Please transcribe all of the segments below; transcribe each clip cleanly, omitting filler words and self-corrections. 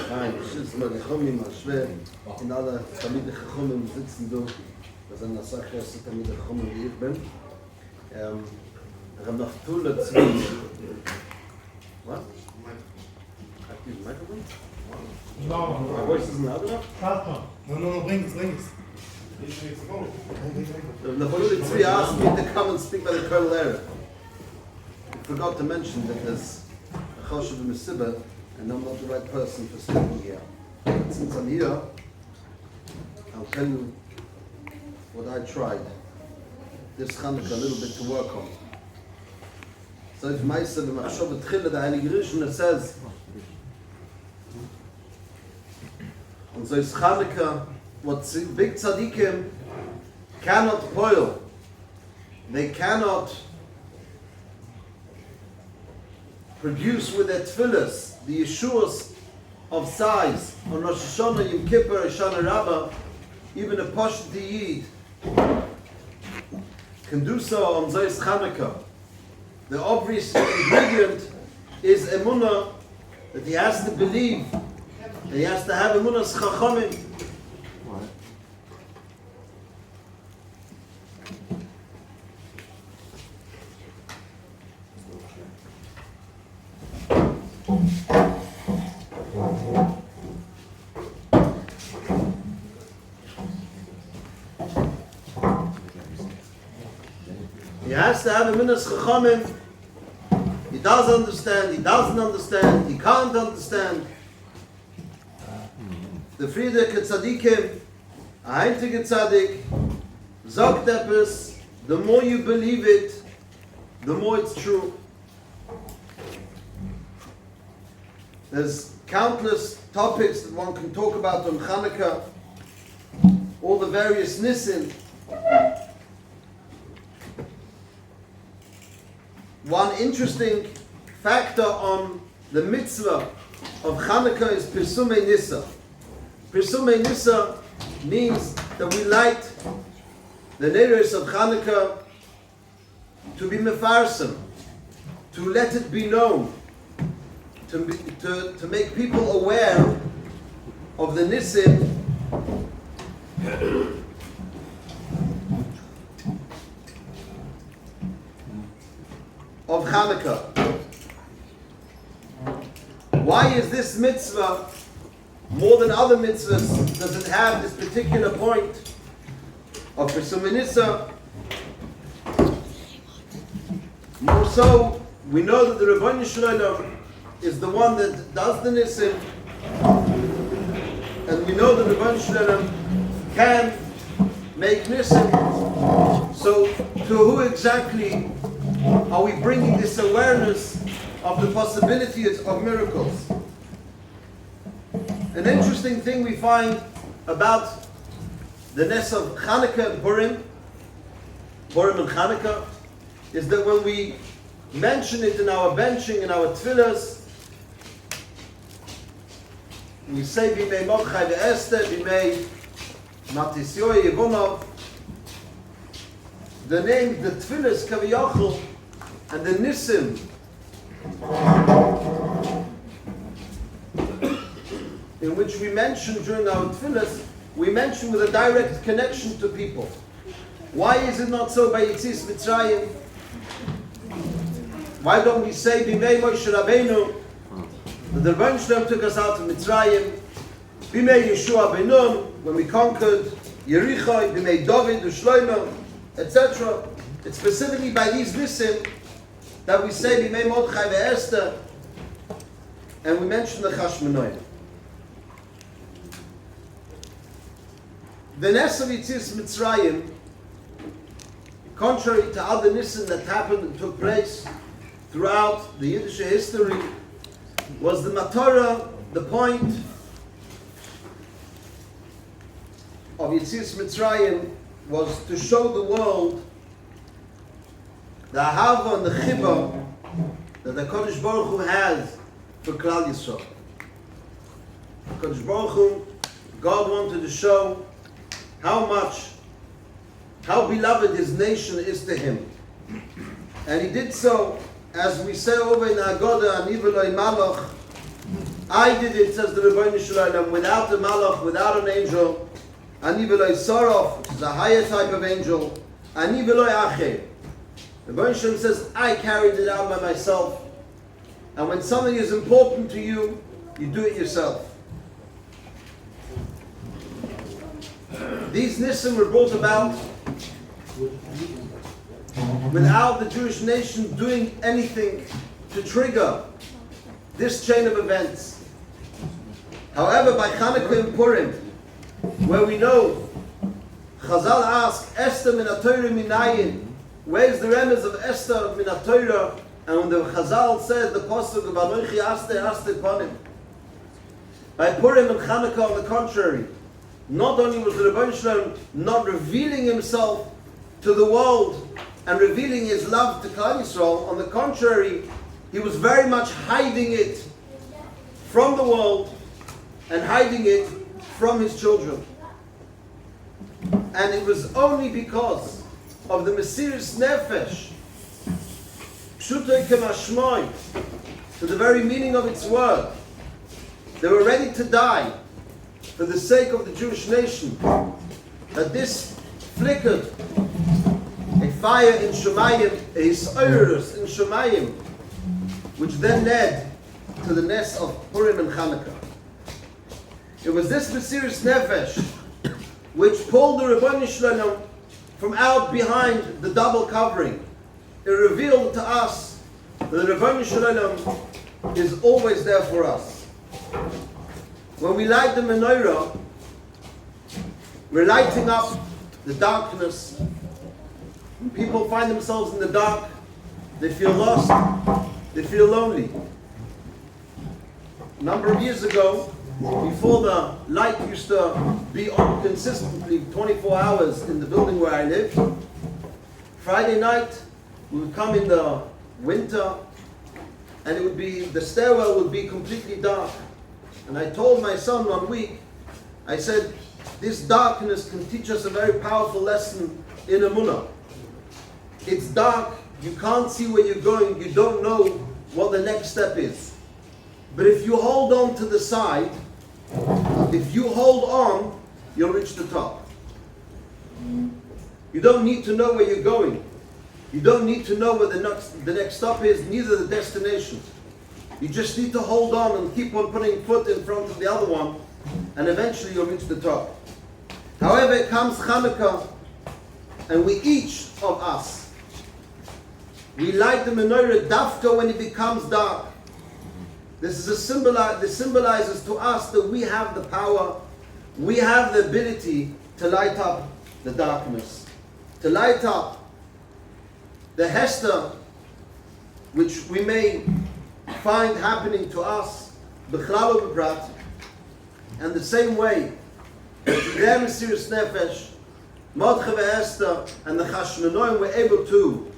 Nein, ich sitze mal gekommen, schwer. In alle Familie gekommen sitzen du. Das ist eine Sache, dass ich damit gekommen wie ich bin. Ich habe noch Tulle zu. Was? Hat die Mikrofon? No. Wo ist das ein anderer? No, bring it. The Tulle zu asked me to come and speak by the Colonel there. I forgot to mention that there's a Choshev Mesiba, and I'm not the right person for speaking here. But since I'm here, I'll tell you what I tried this Chanukah a little bit to work on. So if Meister the Machshava-Tchila, the Heilige Rishon, it says, and so is Chanukah, what big tzaddikim cannot boil. They cannot produce with their tefillas the Yeshuas of size on Rosh Hashanah, Yom Kippur, Hoshana Rabbah. Even a Pashut Yid can do so on Zois Chanukah. The obvious ingredient is emunah, that he has to believe, that he has to have emunah's chachamim. He has to have a minus chachamim. He does understand, he doesn't understand, he can't understand. The Friedrich Tzadikim, a Heintige Tzadik, sagt etwas, the more you believe it, the more it's true. There's countless topics that one can talk about on Chanukah, all the various nisim. One interesting factor on the mitzvah of Chanukah is Pirsumei Nisa. Pirsumei Nisa means that we light the neiros of Chanukah to be mefarsem, to let it be known, to make people aware of the nisim of Chanukah. Why is this mitzvah, more than other mitzvahs, does it have this particular point of Pirsumei Nisa? More so, we know that the Rebbeinu Shalom is the one that does the nisim, and we know that the Rebbeinu Shalom can make nisim. So, to who exactly are we bringing this awareness of the possibilities of miracles? An interesting thing we find about the Nes of Chanukah and Purim and Chanukah, is that when we mention it in our benching, in our tefillas, we say Bimei Mordechai ve'Esther, Bimei Matisyoy Yevonov, the name, the tefillas Kaviyachol, and the nisim in which we mention during our tefillas, we mention with a direct connection to people. Why is it not so by Yitzis Mitzrayim? Why don't we say Bimei Moshe Rabbeinu, that the Rebbeinu Shalom took us out of Mitzrayim, Bimei Yeshua ben Nun, when we conquered Yericho, Bimei David, Shlomo, etc. It's specifically by these nisim that we say Bimei Mordechai ve'Esther, and we mention the Chashmonoim. The Nes of Yitzis Mitzrayim, contrary to other nisim that happened and took place throughout the Yiddish history, was the Matorah, the point of Yitzis Mitzrayim was to show the world the Ahava and the Chibah that the Kodesh Baruch Hu has for Klal Yisrael. Kodesh Baruch Hu, God wanted to show how beloved His nation is to Him. And He did so as we say over in Agoda, Ani v'lo malach, I did it, says the Rebbeinu Shalom, without a malach, without an angel. Ani v'lo sorof, which is a higher type of angel. Ani v'lo acher. The Rebbeinu Shalom says, I carried it out by myself. And when something is important to you, you do it yourself. These Nisim were brought about without the Jewish nation doing anything to trigger this chain of events. However, by Chanukah and Purim, where we know Chazal ask Esther min HaTorah minayin, where's the remez of Esther min HaTorah? And when the Chazal says the pasuk of Anochi Aster Panim, by Purim and Chanukah, on the contrary, not only was the Rebbeinu Shalom not revealing himself to the world and revealing his love to Klal Yisrael, on the contrary, he was very much hiding it from the world and hiding it from his children. And it was only because of the Mesiris Nefesh, Pshuto Kemashmoi, to the very meaning of its word. They were ready to die for the sake of the Jewish nation, that this flickered a fire in Shemayim, a Hisoirus in Shemayim, which then led to the Nes of Purim and Chanukah. It was this Mesiris Nefesh which pulled the Rebbeinu Shalom from out behind the double covering. It revealed to us that the Rebbeinu Shalom is always there for us. When we light the menorah, we're lighting up the darkness. When people find themselves in the dark, they feel lost, they feel lonely. A number of years ago, before the light used to be on consistently 24 hours in the building where I lived, Friday night we would come in the winter and it would be, the stairwell would be completely dark. And I told my son one week, I said, this darkness can teach us a very powerful lesson in Emunah. It's dark, you can't see where you're going, you don't know what the next step is. But if you hold on to the side, if you hold on, you'll reach the top. You don't need to know where you're going. You don't need to know where the next stop is, neither the destination. You just need to hold on and keep on putting foot in front of the other one, and eventually you'll reach the top. However, it comes Chanukah, and we each of us, we light the menorah dafka when it becomes dark. This symbolizes to us that we have the power, we have the ability to light up the darkness, to light up the Hester, which we may find happening to us, b'chlal u'b'prat, and the same way, the Mesiris Nefesh, Mordechai v'Hester, and the Chashmonoim were able to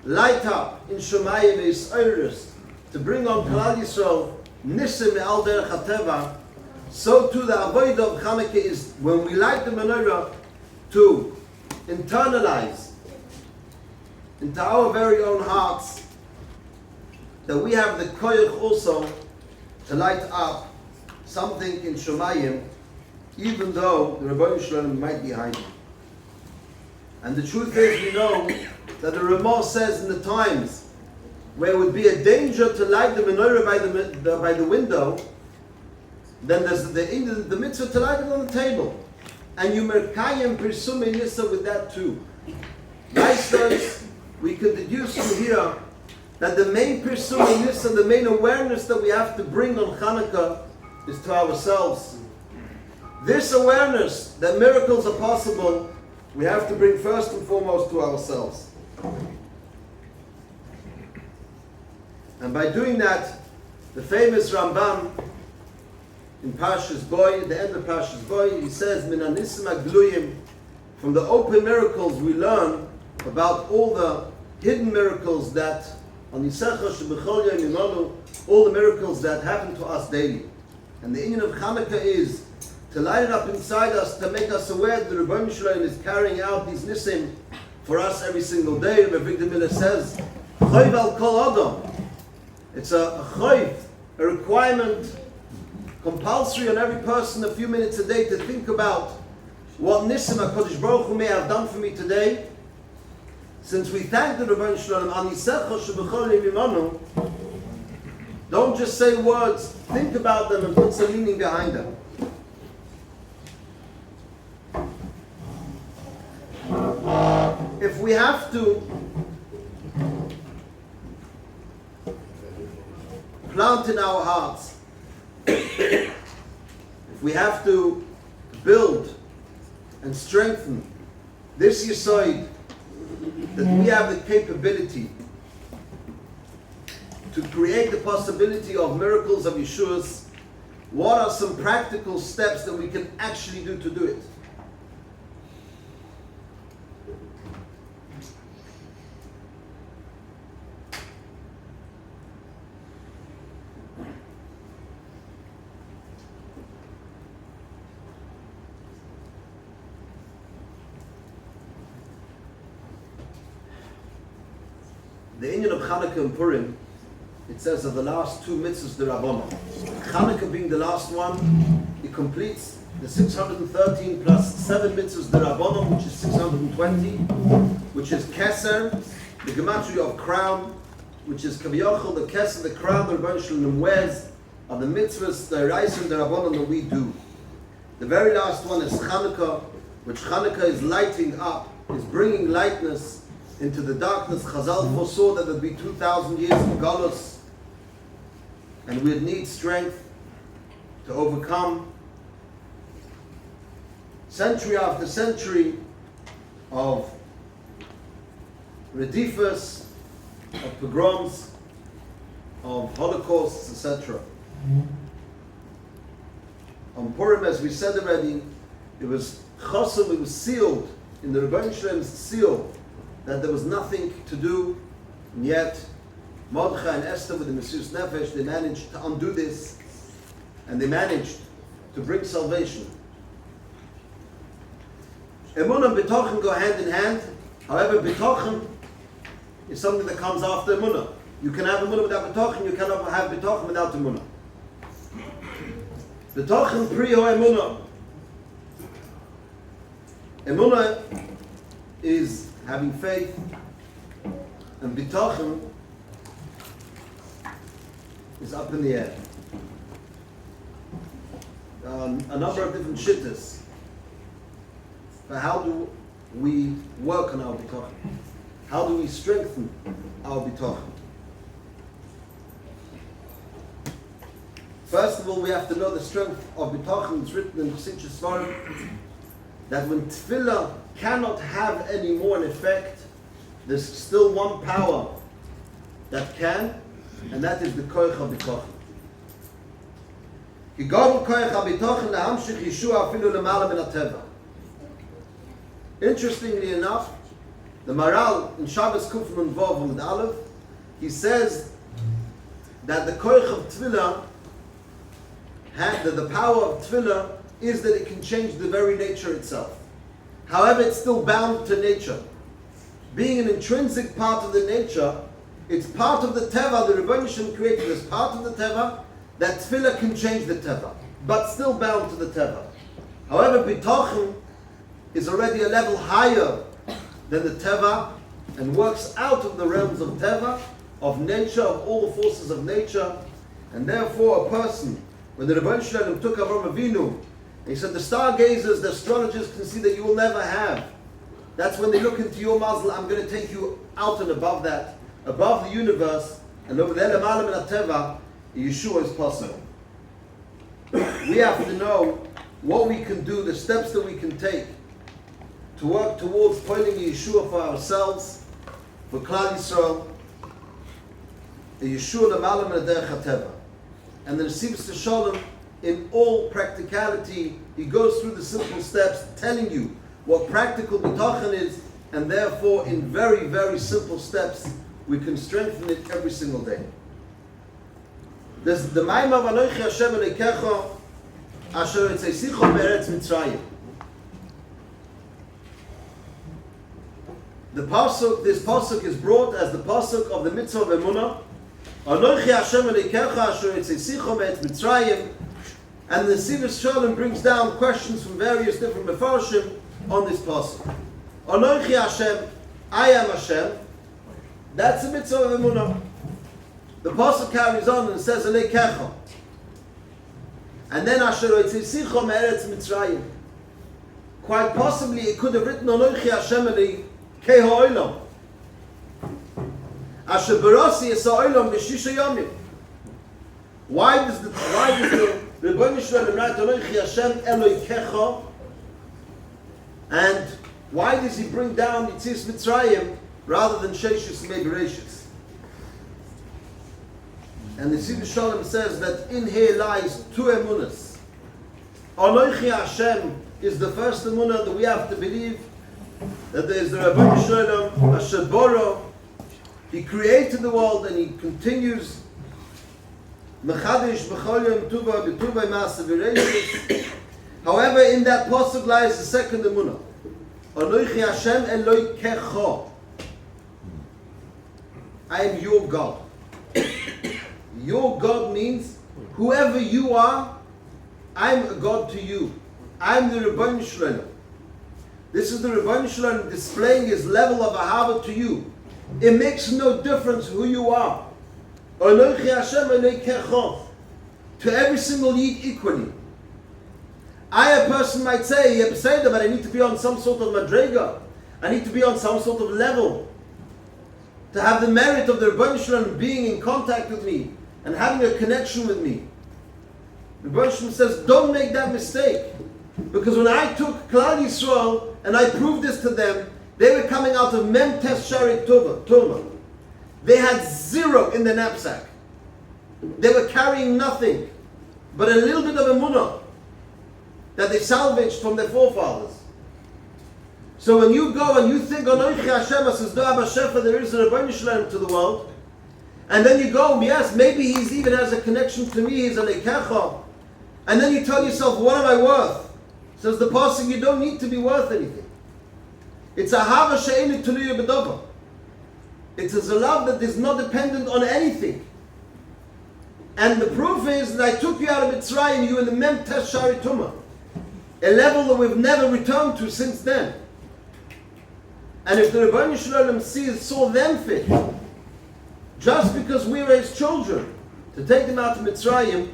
light up in Shemayim v'Yisraelis, to bring on Klal Yisrael Nisim me'al derech hateva. So too the avodah of Chanukah is when we light the menorah to internalize into our very own hearts that we have the koyach also to light up something in Shemayim, even though the Rebbeinu Shalom might be hiding. And the truth is, we know that the Ramah says in the times where it would be a danger to light the menorah by the window, then there's the mitzvah to light it on the table. And you merkayim pirsum nisa with that too. Likewise, we could deduce from here that the main pirsum nisa, the main awareness that we have to bring on Chanukah is to ourselves. This awareness that miracles are possible, we have to bring first and foremost to ourselves. And by doing that, the famous Rambam in Parshas Boy, at the end of Parshas Boy, he says, Min hanisim hagluyim, from the open miracles we learn about all the hidden miracles that, on Yisecha shebechol yom imanu, all the miracles that happen to us daily. And the inyan of Chanukah is to light it up inside us, to make us aware that the Rebbeinu Shalom is carrying out these nisim for us every single day. Rabbi Victor Miller says Choiv al kol adam. It's a choiv, a requirement, compulsory on every person a few minutes a day to think about what Nisim HaKadosh Baruch Hu may have done for me today. Since we thank the Rebbeinu Shalom, Anisecha shebechol imanu, don't just say words, think about them and put some meaning behind them. If we have to plant in our hearts, if we have to build and strengthen this Yesod, that we have the capability to create the possibility of miracles of Yeshua's, what are some practical steps that we can actually do to do it? The Inyan of Chanukah and Purim, it says that the last two mitzvahs the Rabbanah. Chanukah being the last one, it completes the 613 plus 7 mitzvahs the Rabbanah, which is 620, which is Keser, the gematria of crown, which is Kaviyachal, the Keser, the crown the Rebbeinu Shalom wears, are the mitzvahs, the Reis and the Rabbanah that we do. The very last one is Chanukah, which Chanukah is lighting up, is bringing lightness into the darkness. Chazal foresaw that there would be 2,000 years of galus, and we'd need strength to overcome century after century of redifas, of pogroms, of holocausts, etc. On Purim, as we said already, it was chosum, it was sealed in the Rebbeinu Shalom's seal that there was nothing to do, and yet Mordechai and Esther with the Mesiras Nefesh, they managed to undo this, and they managed to bring salvation. Emunah and B'tochen go hand in hand. However, B'tochen is something that comes after Emunah. You can have Emunah without B'tochen, you cannot have B'tochen without Emunah. B'tochen priyo Emunah. Emunah is having faith, and B'tochen is up in the air. A number of different shittas. But how do we work on our B'tochen? How do we strengthen our B'tochen? First of all, we have to know the strength of B'tochen. It's written in Chassidus Svarim that when Tefillah cannot have any more an effect, there's still one power that can, and that is the koich ha-bitochen. Ki gadol koich ha-bitochen lehamshich Yeshua afilu lemala min hateva. Interestingly enough, the Maral in Shabbos Kuf Nun Vav with Aleph, he says that the koich of Tefillah, that the power of Tefillah is that it can change the very nature itself. However, it's still bound to nature. Being an intrinsic part of the nature, it's part of the Teva, the Rebbeinu Shalom created as part of the Teva, that Tefillah can change the Teva, but still bound to the Teva. However, B'tochen is already a level higher than the Teva, and works out of the realms of Teva, of nature, of all the forces of nature, and therefore a person, when the Rebbeinu Shalom took Avraham Avinu, he said, the stargazers, the astrologers can see that you will never have. That's when they look into your mazel, I'm going to take you out and above that, above the universe, and over there, L'malam and Ateva, Yeshua is possible. We have to know what we can do, the steps that we can take to work towards pointing Yeshua for ourselves, for Klal Yisrael, Yeshua L'malam and Derech HaTeva. And the Nesivos Shalom, in all practicality, he goes through the simple steps, telling you what practical B'tochen is, and therefore in very, very simple steps, we can strengthen it every single day. There's the Maimah of Anochi Hashem Elokecha Asher Etzeisicho Be'eretz Mitzrayim. this pasuk is brought as the pasuk of the mitzvah of emunah. Anochi Hashem Elokecha asher yotzeisicha me'etz Mitzrayim, and the Sivus Shalom brings down questions from various different mefarshim on this pasuk. Anochi Hashem, I am Hashem. That's the mitzvah of emunah. The pasuk carries on and says Elokecha, and then asher yotzeisicha me'etz Mitzrayim. Quite possibly it could have written Anochi Hashem Elokecha ha'olam. Asher barasi es ha'olam b'shisha yomim. Why does the Rebbeinu Shalom write Anochi Hashem Elokecha, and why does he bring down Yetzias Mitzrayim rather than Sheishus Me'Bereshis? And the Sivus Shalom says that in here lies two emunas. Anochi Hashem is the first emunah that we have to believe that there is the Rebbeinu Shalom Asher Boro. He created the world and he continues Mechadish b'chol yom tuva b'tuva ma'aseh v'reishis. However, in that pasuk lies the second emunah. Anochi Hashem Elokecha. I am your God. Your God means whoever you are, I'm a God to you. I'm the Rebbeinu Shalom. This is the Rebbeinu Shalom displaying his level of ahava to you. It makes no difference who you are. Anochi Hashem Elokecha. To every single yid equally. A person might say, but I need to be on some sort of madrega. I need to be on some sort of level to have the merit of the Rebbeinu Shalom being in contact with me and having a connection with me. The Rebbeinu Shalom says, don't make that mistake. Because when I took Klal Yisrael and I proved this to them, they were coming out of Mem Tes Sharet Tuma. They had zero in the knapsack. They were carrying nothing but a little bit of emunah that they salvaged from their forefathers. So when you go and you think, Anochi Hashem says, there is a Rebbeinu Shalom to the world, and then you go, yes, maybe he's even has a connection to me, he's a Lekecha, and then you tell yourself, what am I worth? Says the pasuk, you don't need to be worth anything. It's a hava she'enu tuluya b'davar. It is a love that is not dependent on anything. And the proof is that I took you out of Mitzrayim, you in the Mem Tes Sharet Tuma, a level that we've never returned to since then. And if the Rebbeinu Shalom saw them fit, just because we were his children, to take them out of Mitzrayim,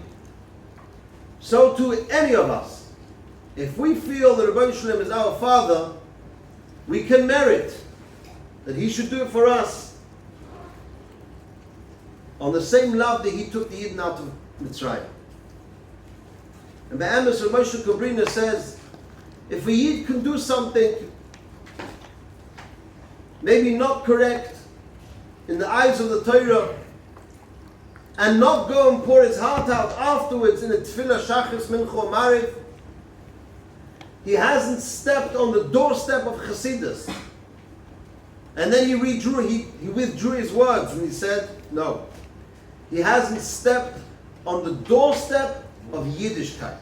so to any of us. If we feel that Rebbeinu Shalom is our father, we can merit that he should do it for us on the same love that he took the Yidden out of Mitzrayim. And the Amos of Moshe Kabrina says, if a Yid can do something maybe not correct in the eyes of the Torah, and not go and pour his heart out afterwards in a tefillah shachris mincha mariv, he hasn't stepped on the doorstep of Chassidus. And then he withdrew his words and he said, no. He hasn't stepped on the doorstep of Yiddishkeit.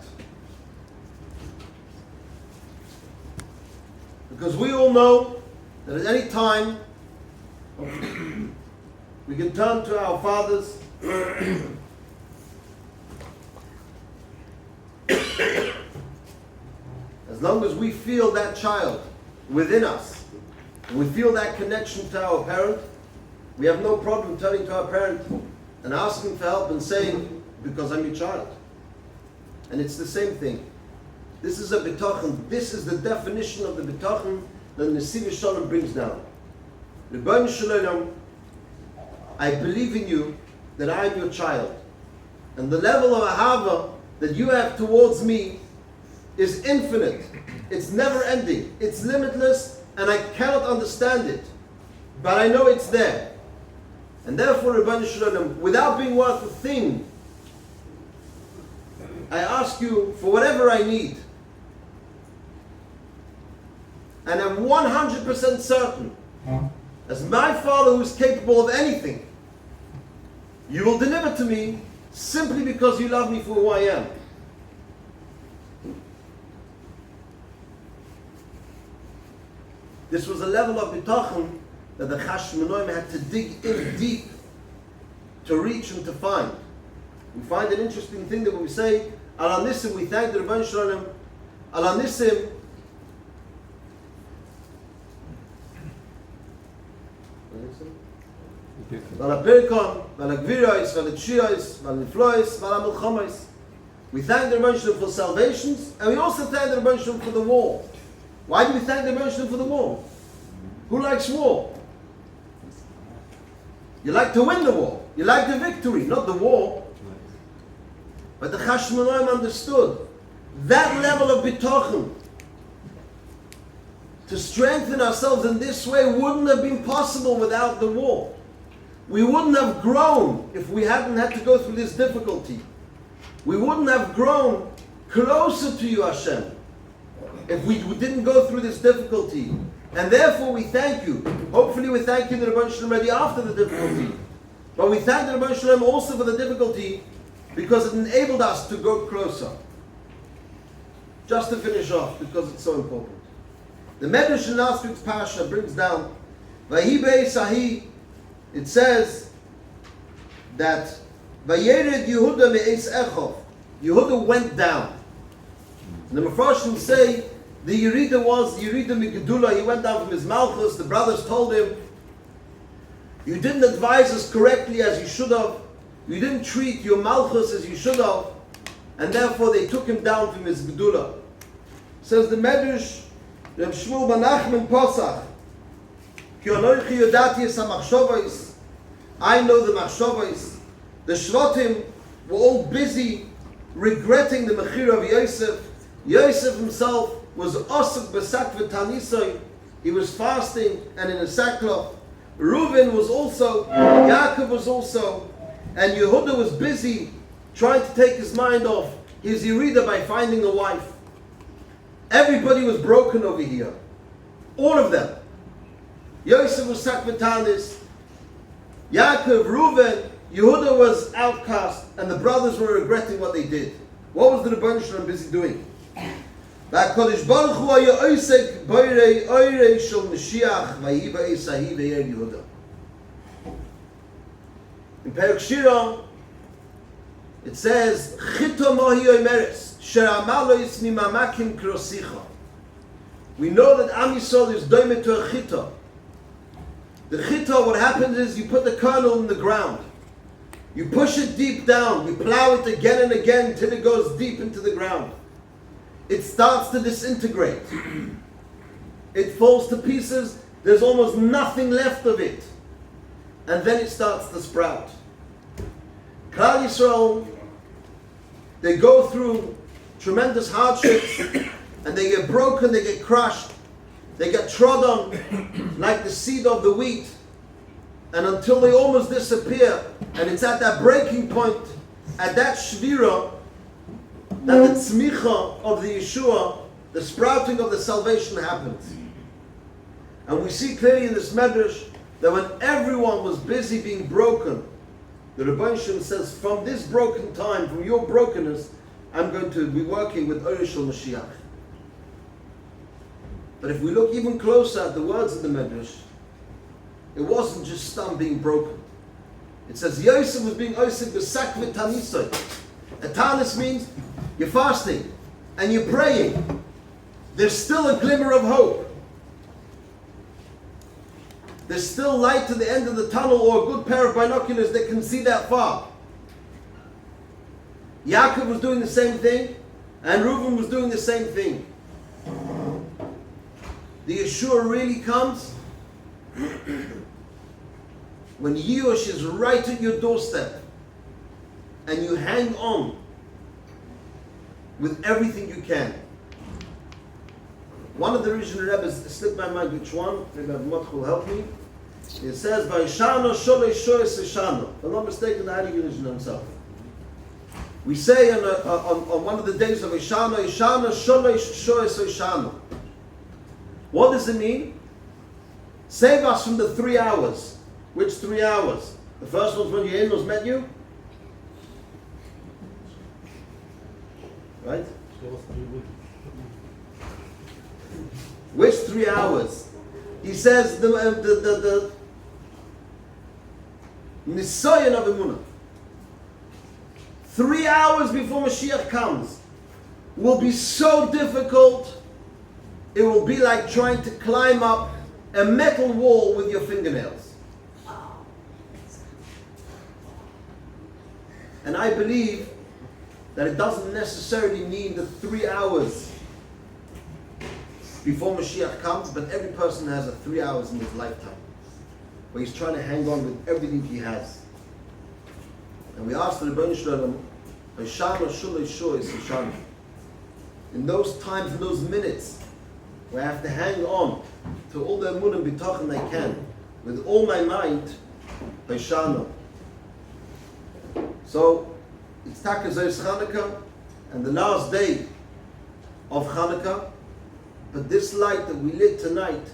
Because we all know that at any time we can turn to our fathers as long as we feel that child within us, and we feel that connection to our parent, we have no problem turning to our parent and asking for help and saying, because I'm your child. And it's the same thing. This is a bitachon. This is the definition of the bitachon that the Sivus Shalom brings down. Rebbeinu Shalom, I believe in you that I am your child. And the level of ahava that you have towards me is infinite. It's never ending. It's limitless, and I cannot understand it. But I know it's there. And therefore, Rebbeinu Shalom, without being worth a thing, I ask you for whatever I need. And I'm 100% certain, as my Father who is capable of anything, you will deliver to me simply because you love me for who I am. This was a level of bitachon that the Chashmonaim had to dig in deep to reach and to find. We find an interesting thing that when we say Al Nisim, we thank the Rebbeinu Shalom. Al Nisim, Val Perkon, Val Gviros, Val Chios, Val Niflois, Val Milchamos. We thank the Rebbeinu Shalom for salvations, and we also thank the Rebbeinu Shalom for the war. Why do we thank the Rebbeinu Shalom for the war? Who likes war? You like to win the war. You like the victory, not the war. But the Chashmonaim understood that level of bitachon to strengthen ourselves in this way wouldn't have been possible without the war. We wouldn't have grown if we hadn't had to go through this difficulty. We wouldn't have grown closer to you, Hashem, if we didn't go through this difficulty. And therefore we thank you. Hopefully we thank you the Rebbeinu Shalom already after the difficulty. But we thank the Rebbeinu Shalom also for the difficulty because it enabled us to go closer. Just to finish off, because it's so important. The Medrash in last week's parasha brings down, Vahi Beis Ahi, it says that Vayered Yehuda me'es Echov, Yehuda went down. And the Mepharshim say the Yerida was Yerida Migdula, he went down from his Malchus. The brothers told him, you didn't advise us correctly as you should have, you didn't treat your Malchus as you should have, and therefore they took him down from his Gedula. Says the Medrash, Reb Shmuel ben Nachman Posach, Ki anochi yodati es hamachshavos, I know the machshavos. The Shvatim were all busy regretting the mechira of Yosef. Yosef himself was osuk b'sak v'tanisoi. He was fasting and in a sackcloth. Reuven was also, Yaakov was also, and Yehuda was busy trying to take his mind off his Yerida by finding a wife. Everybody was broken over here. All of them. Yosef was sakvatanis, Yaakov, Reuven, Yehuda was outcast, and the brothers were regretting what they did. What was the Rebbeinu Shalom busy doing? והקדוש ברוך הוא היה עוסק באירי של משיח ויהי באס ההיא וירד יהודה. In Perek Shira, it says, Chito mohi oimeres, she'amalois mimamakim krosicha. We know that Am Yisrael is doime to a chito. The chito, what happens is you put the kernel in the ground. You push it deep down. You plow it again and again till it goes deep into the ground. It starts to disintegrate. It falls to pieces. There's almost nothing left of it. And then it starts to sprout. Klal Yisrael, they go through tremendous hardships and they get broken, they get crushed, they get trod on like the seed of the wheat, and until they almost disappear. And it's at that breaking point, at that shvira, that the tzmicha of the Yeshua, the sprouting of the salvation happens. And we see clearly in this medrash that when everyone was busy being broken, the Rebbeinu Shalom says, from this broken time, from your brokenness, I'm going to be working with Orishal Mashiach. But if we look even closer at the words of the medrash, it wasn't just stam being broken. It says Yosef was being osik b'sak v'tanisoi. A tanis means you're fasting and you're praying. There's still a glimmer of hope. There's still light to the end of the tunnel, or a good pair of binoculars that can see that far. Yaakov was doing the same thing, and Reuven was doing the same thing. The Yeshua really comes when Yush is right at your doorstep, and you hang on with everything you can. One of the original Rebbes slipped my mind which one, maybe Motch will help me. It says, Vayishano Sholei Shoyes Eshano. If I'm not mistaken, the Heilige Yiddish himself. We say on one of the days of Ishana, Ishana Sholei Shoyes Eshano. What does it mean? Save us from the 3 hours. Which 3 hours? The first one's when your in-laws met you? Right? Which 3 hours? He says the Nisayan of Emunah. 3 hours before Mashiach comes will be so difficult, it will be like trying to climb up a metal wall with your fingernails. And I believe that it doesn't necessarily mean the 3 hours before Mashiach comes, but every person has a 3 hours in his lifetime where he's trying to hang on with everything he has. And we ask the Rebbeinu Shalom, in those times, in those minutes, where I have to hang on to all the emunah and bitachon I can, with all my mind, Shana. So, it's Chanukah, and the last day of Chanukah, but this light that we lit tonight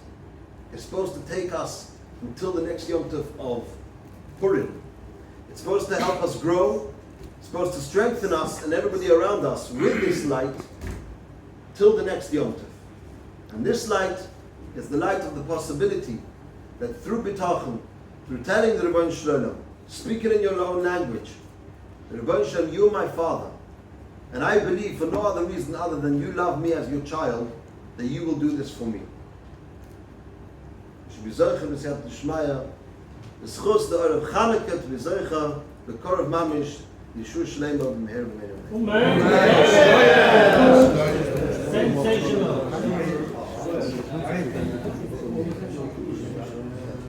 is supposed to take us until the next Yom Tov of Purim. It's supposed to help us grow, it's supposed to strengthen us and everybody around us with this light till the next Yom Tov. And this light is the light of the possibility that through bitachon, through telling the Rebbeinu Shalom, speaking in your own language, the Rebbeinu Shalom, you are my father, and I believe for no other reason other than you love me as your child, that you will do this for me. Should be zocher b'siyat l'shmaya, b'schus the Erev Chanukah, to be zocher, b'korav mamish, Yeshua Shleimo b'meher b'meher. Sensational.